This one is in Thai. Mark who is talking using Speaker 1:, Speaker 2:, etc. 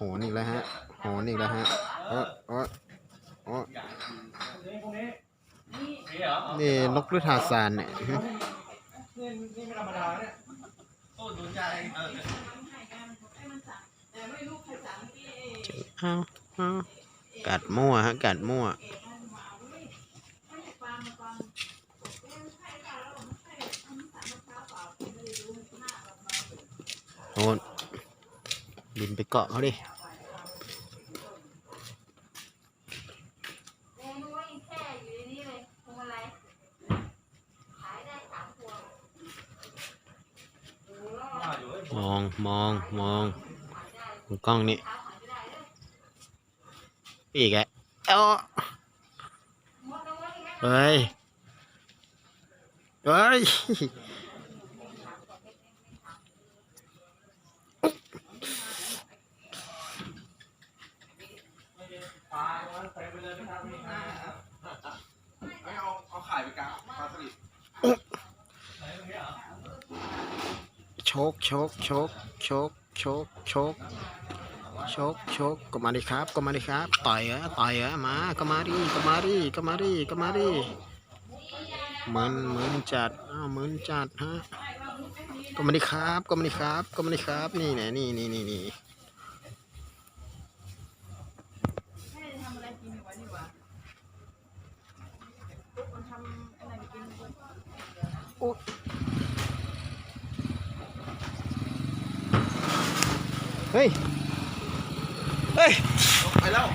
Speaker 1: โหนอีกแล้วฮะโหนอีกแล้วฮะเออเออเออนี่นกฤทัยซานเนี่ย
Speaker 2: นี่ไม่ธรรมดาเนี่ยโอ้ดูใจ
Speaker 1: เอากัดมั่วฮะกัดมั่วโหนบินไปเกาะเขาดิมองกล้องนี่อีกแกเฮ้ย
Speaker 2: เอาขายไปกลางปลาสลิด
Speaker 1: โชกก็มาดิครับต่อยมาก็มาดิมึนจัดฮะก็มาดิครับนี่แหละนี่เฮ้ย
Speaker 2: ไปแล้ว